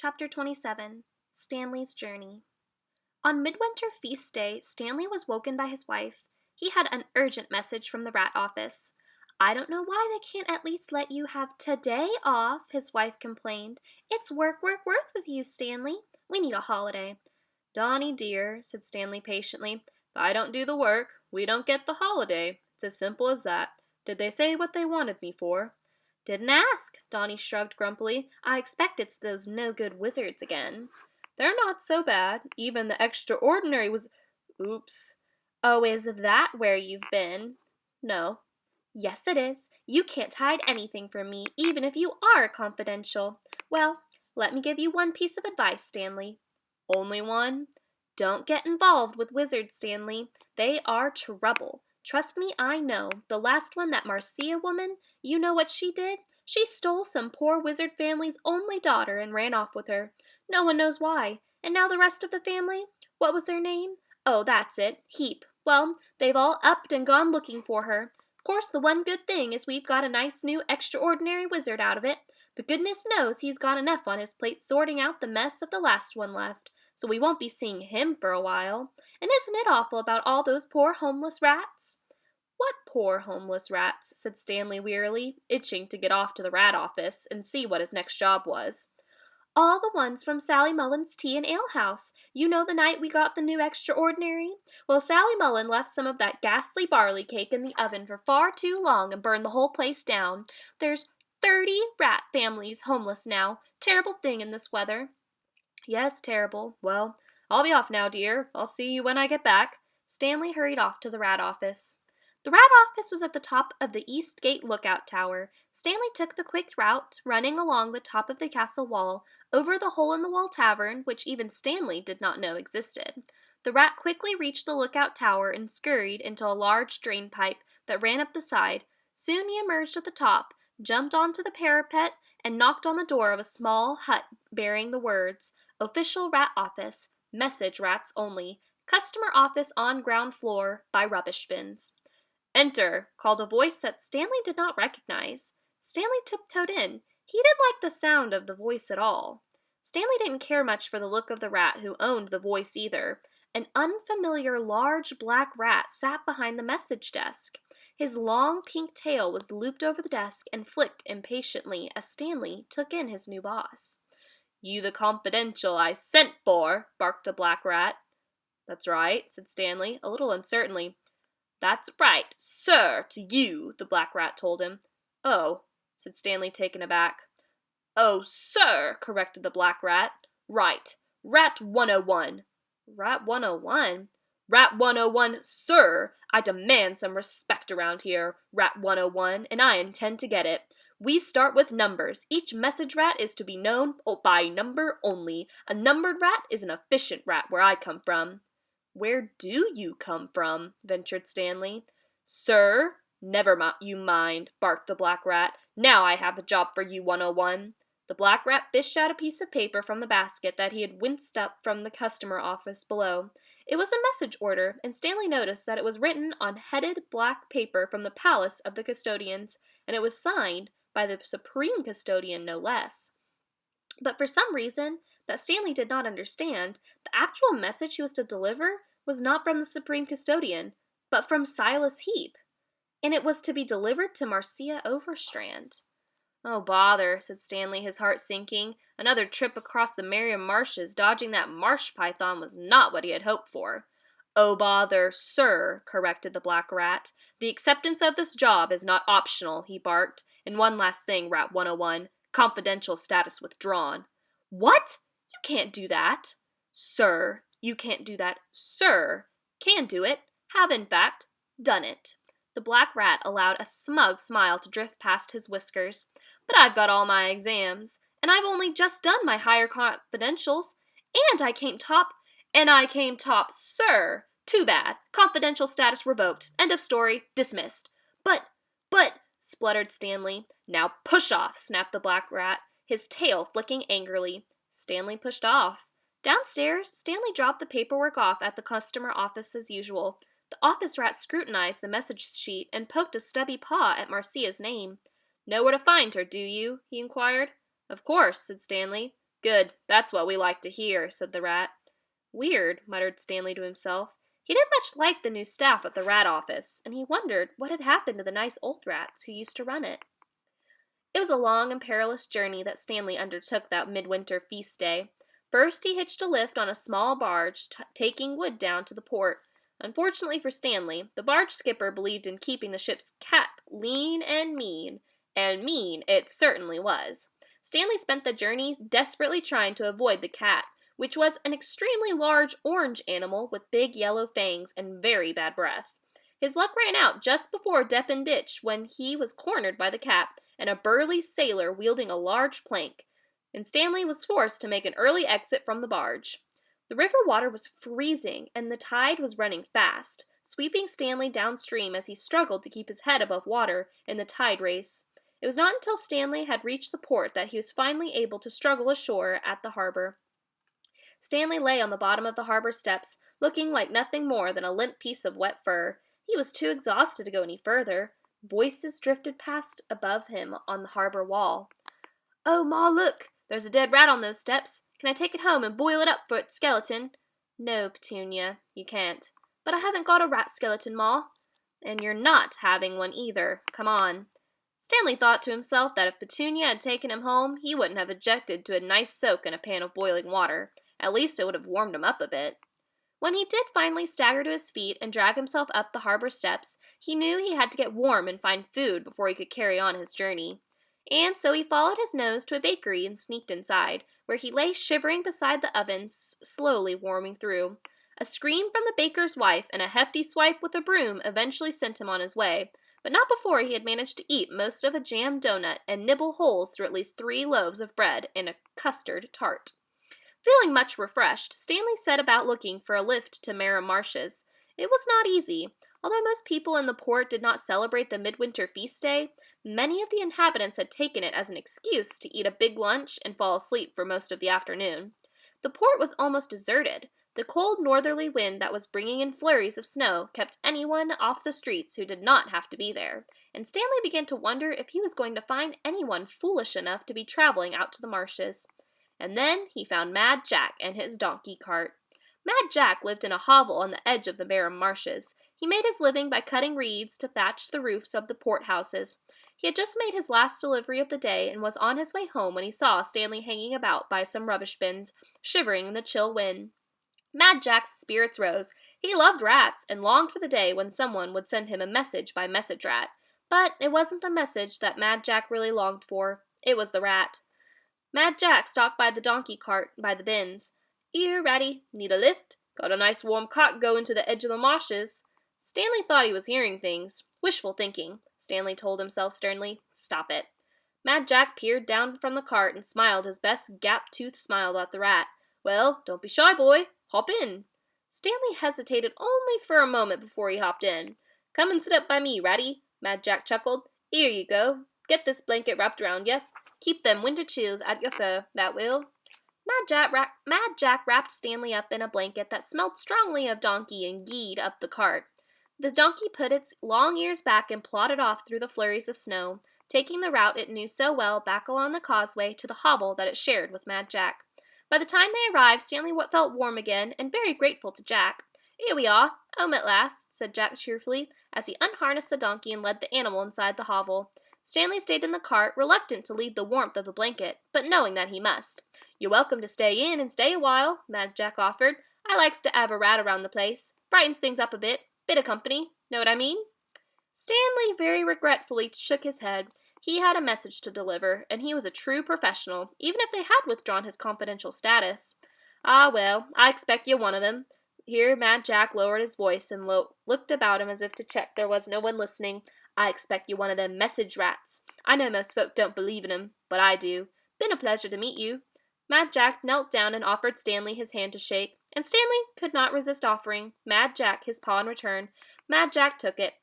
Chapter 27 Stanley's Journey. On Midwinter Feast Day, Stanley was woken by his wife. He had an urgent message from the rat office. "I don't know why they can't at least let you have today off," his wife complained. "It's work with you, Stanley. We need a holiday." "Donnie, dear," said Stanley patiently, "if I don't do the work, we don't get the holiday. It's as simple as that. Did they say what they wanted me for?" "Didn't ask," Donnie shrugged grumpily. "I expect it's those no-good wizards again." "They're not so bad. Even the extraordinary was— Oops. "Oh, is that where you've been?" "No." "Yes, it is. You can't hide anything from me, even if you are confidential. Well, let me give you one piece of advice, Stanley." "Only one?" "Don't get involved with wizards, Stanley. They are trouble. Trust me, I know. The last one, that Marcia woman, you know what she did? She stole some poor wizard family's only daughter and ran off with her. No one knows why. And now the rest of the family? What was their name? Oh, that's it. Heap. Well, they've all upped and gone looking for her. Of course, the one good thing is we've got a nice new extraordinary wizard out of it. But goodness knows he's got enough on his plate sorting out the mess of the last one left. So we won't be seeing him for a while. And isn't it awful about all those poor homeless rats?" "What poor homeless rats?" said Stanley wearily, itching to get off to the rat office and see what his next job was. "All the ones from Sally Mullen's Tea and Ale House. You know the night we got the new extraordinary? Well, Sally Mullen left some of that ghastly barley cake in the oven for far too long and burned the whole place down. There's 30 rat families homeless now. Terrible thing in this weather." "Yes, terrible. Well, I'll be off now, dear. I'll see you when I get back." Stanley hurried off to the rat office. The rat office was at the top of the East Gate lookout tower. Stanley took the quick route, running along the top of the castle wall, over the hole-in-the-wall tavern, which even Stanley did not know existed. The rat quickly reached the lookout tower and scurried into a large drain pipe that ran up the side. Soon he emerged at the top, jumped onto the parapet, and knocked on the door of a small hut bearing the words, "Official Rat Office, Message Rats Only, Customer Office on Ground Floor by Rubbish Bins." "Enter," called a voice that Stanley did not recognize. Stanley tiptoed in. He didn't like the sound of the voice at all. Stanley didn't care much for the look of the rat who owned the voice either. An unfamiliar large black rat sat behind the message desk. His long pink tail was looped over the desk and flicked impatiently as Stanley took in his new boss. "You the confidential I sent for," barked the black rat. "That's right," said Stanley, a little uncertainly. "That's right, sir, to you," the black rat told him. "Oh," said Stanley, taken aback. "Oh, sir," corrected the black rat. "Right. Rat 101. "Rat 101? "Rat 101, sir. I demand some respect around here. Rat 101, and I intend to get it. We start with numbers. Each message rat is to be known by number only. A numbered rat is an efficient rat where I come from." "Where do you come from?" ventured Stanley. "Sir, never you mind," barked the black rat. "Now I have a job for you, 101. The black rat fished out a piece of paper from the basket that he had winced up from the customer office below. It was a message order, and Stanley noticed that it was written on headed black paper from the palace of the custodians, and it was signed by the supreme custodian, no less. But for some reason that Stanley did not understand, the actual message he was to deliver was not from the supreme custodian, but from Silas Heap, and it was to be delivered to Marcia Overstrand. "Oh, bother," said Stanley, his heart sinking. Another trip across the Marram Marshes, dodging that marsh python, was not what he had hoped for. "Oh, bother, sir," corrected the black rat. "The acceptance of this job is not optional," he barked. "And one last thing, Rat 101. Confidential status withdrawn." "What? You can't do that." "Sir, you can't do that. Sir, can do it. Have, in fact, done it." The black rat allowed a smug smile to drift past his whiskers. "But I've got all my exams, and I've only just done my higher confidentials, and I came top, sir. Too bad. Confidential status revoked. End of story. Dismissed." But, spluttered Stanley. "Now push off," snapped the black rat, his tail flicking angrily. Stanley pushed off. Downstairs, Stanley dropped the paperwork off at the customer office as usual. The office rat scrutinized the message sheet and poked a stubby paw at Marcia's name. "Know where to find her, do you?" he inquired. "Of course," said Stanley. Good, that's what we like to hear, said the rat. Weird, muttered Stanley to himself. He didn't much like the new staff at the rat office, and he wondered what had happened to the nice old rats who used to run it. It was a long and perilous journey that Stanley undertook that midwinter feast day. First, he hitched a lift on a small barge, taking wood down to the port. Unfortunately for Stanley, the barge skipper believed in keeping the ship's cat lean and mean it certainly was. Stanley spent the journey desperately trying to avoid the cat, which was an extremely large orange animal with big yellow fangs and very bad breath. His luck ran out just before Deppen Ditch when he was cornered by the cat and a burly sailor wielding a large plank, and Stanley was forced to make an early exit from the barge. The river water was freezing, and the tide was running fast, sweeping Stanley downstream as he struggled to keep his head above water in the tide race. It was not until Stanley had reached the port that he was finally able to struggle ashore at the harbor. Stanley lay on the bottom of the harbor steps, looking like nothing more than a limp piece of wet fur. He was too exhausted to go any further. Voices drifted past above him on the harbor wall. "Oh, Ma, look! There's a dead rat on those steps. Can I take it home and boil it up for its skeleton?" "No, Petunia, you can't." "But I haven't got a rat skeleton, Ma." "And you're not having one either. Come on." Stanley thought to himself that if Petunia had taken him home, he wouldn't have objected to a nice soak in a pan of boiling water. At least it would have warmed him up a bit. When he did finally stagger to his feet and drag himself up the harbor steps, he knew he had to get warm and find food before he could carry on his journey. And so he followed his nose to a bakery and sneaked inside, where he lay shivering beside the oven, slowly warming through. A scream from the baker's wife and a hefty swipe with a broom eventually sent him on his way, but not before he had managed to eat most of a jam donut and nibble holes through at least 3 loaves of bread and a custard tart. Feeling much refreshed, Stanley set about looking for a lift to Marram Marshes. It was not easy. Although most people in the port did not celebrate the midwinter feast day, many of the inhabitants had taken it as an excuse to eat a big lunch and fall asleep for most of the afternoon. The port was almost deserted. The cold northerly wind that was bringing in flurries of snow kept anyone off the streets who did not have to be there, and Stanley began to wonder if he was going to find anyone foolish enough to be traveling out to the marshes. And then he found Mad Jack and his donkey cart. Mad Jack lived in a hovel on the edge of the Marram Marshes. He made his living by cutting reeds to thatch the roofs of the port houses. He had just made his last delivery of the day and was on his way home when he saw Stanley hanging about by some rubbish bins, shivering in the chill wind. Mad Jack's spirits rose. He loved rats and longed for the day when someone would send him a message by message rat. But it wasn't the message that Mad Jack really longed for. It was the rat. Mad Jack stopped by the donkey cart by the bins. "'Ere, Ratty, need a lift? Got a nice warm cot going to the edge of the marshes." Stanley thought he was hearing things. Wishful thinking, Stanley told himself sternly. Stop it. Mad Jack peered down from the cart and smiled his best gap-toothed smile at the rat. "Well, don't be shy, boy. Hop in." Stanley hesitated only for a moment before he hopped in. "Come and sit up by me, Ratty," Mad Jack chuckled. "'Ere you go. Get this blanket wrapped round you. Keep them winter chills at your fur, that will." Mad Jack wrapped Stanley up in a blanket that smelled strongly of donkey and geed up the cart. The donkey put its long ears back and plodded off through the flurries of snow, taking the route it knew so well back along the causeway to the hovel that it shared with Mad Jack. By the time they arrived, Stanley felt warm again and very grateful to Jack. "Here we are, home at last," said Jack cheerfully, as he unharnessed the donkey and led the animal inside the hovel. Stanley stayed in the cart, reluctant to leave the warmth of the blanket, but knowing that he must. "You're welcome to stay in and stay a while," Mad Jack offered. "I likes to 'ave a rat around the place. Brightens things up a bit of company. Know what I mean?" Stanley very regretfully shook his head. He had a message to deliver, and he was a true professional, even if they had withdrawn his confidential status. "Ah, well, I expect you're one of them." Here Mad Jack lowered his voice and looked about him as if to check there was no one listening. "I expect you're one of them message rats. I know most folk don't believe in 'em, but I do. Been a pleasure to meet you." Mad Jack knelt down and offered Stanley his hand to shake, and Stanley could not resist offering Mad Jack his paw in return. Mad Jack took it.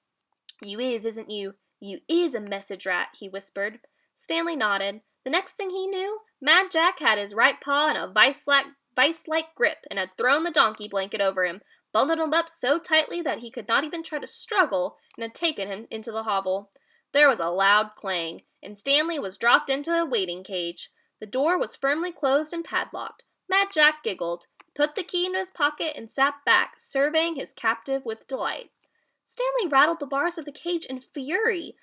"You is, isn't you? You is a message rat," he whispered. Stanley nodded. The next thing he knew, Mad Jack had his right paw in a vice-like grip and had thrown the donkey blanket over him, bundled him up so tightly that he could not even try to struggle, and had taken him into the hovel. There was a loud clang, and Stanley was dropped into a waiting cage. The door was firmly closed and padlocked. Mad Jack giggled, put the key into his pocket, and sat back, surveying his captive with delight. Stanley rattled the bars of the cage in fury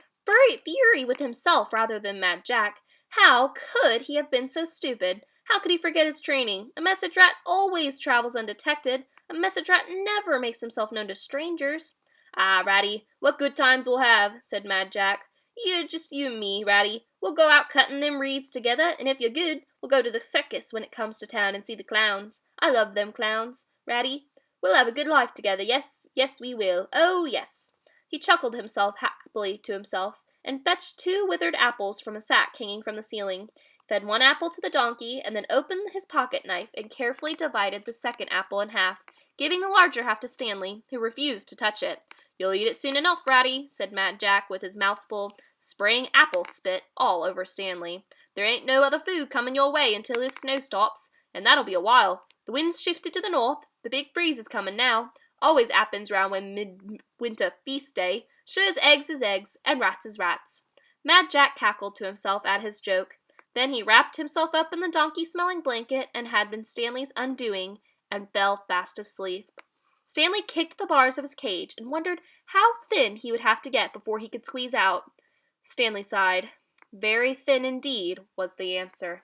with himself rather than Mad Jack. How could he have been so stupid? How could he forget his training? A message rat always travels undetected. A message rat never makes himself known to strangers. Ah, Ratty, what good times we'll have, said Mad Jack. You and me, Ratty. We'll go out cutting them reeds together, and if you're good, we'll go to the circus when it comes to town and see the clowns. I love them clowns, Ratty. We'll have a good life together, yes, we will. Oh, yes. He chuckled happily to himself, and fetched 2 withered apples from a sack hanging from the ceiling, fed 1 apple to the donkey, and then opened his pocket knife and carefully divided the second apple in half, giving the larger half to Stanley, who refused to touch it. You'll eat it soon enough, Ratty, said Mad Jack with his mouth full, spraying apple spit all over Stanley. There ain't no other food coming your way until this snow stops, and that'll be a while. The wind's shifted to the north. The big freeze is coming now. Always happens round when midwinter feast day. Sure as eggs is eggs, and rats is rats. Mad Jack cackled to himself at his joke. Then he wrapped himself up in the donkey-smelling blanket and had been Stanley's undoing, and fell fast asleep. Stanley kicked the bars of his cage and wondered how thin he would have to get before he could squeeze out. Stanley sighed. Very thin indeed, was the answer.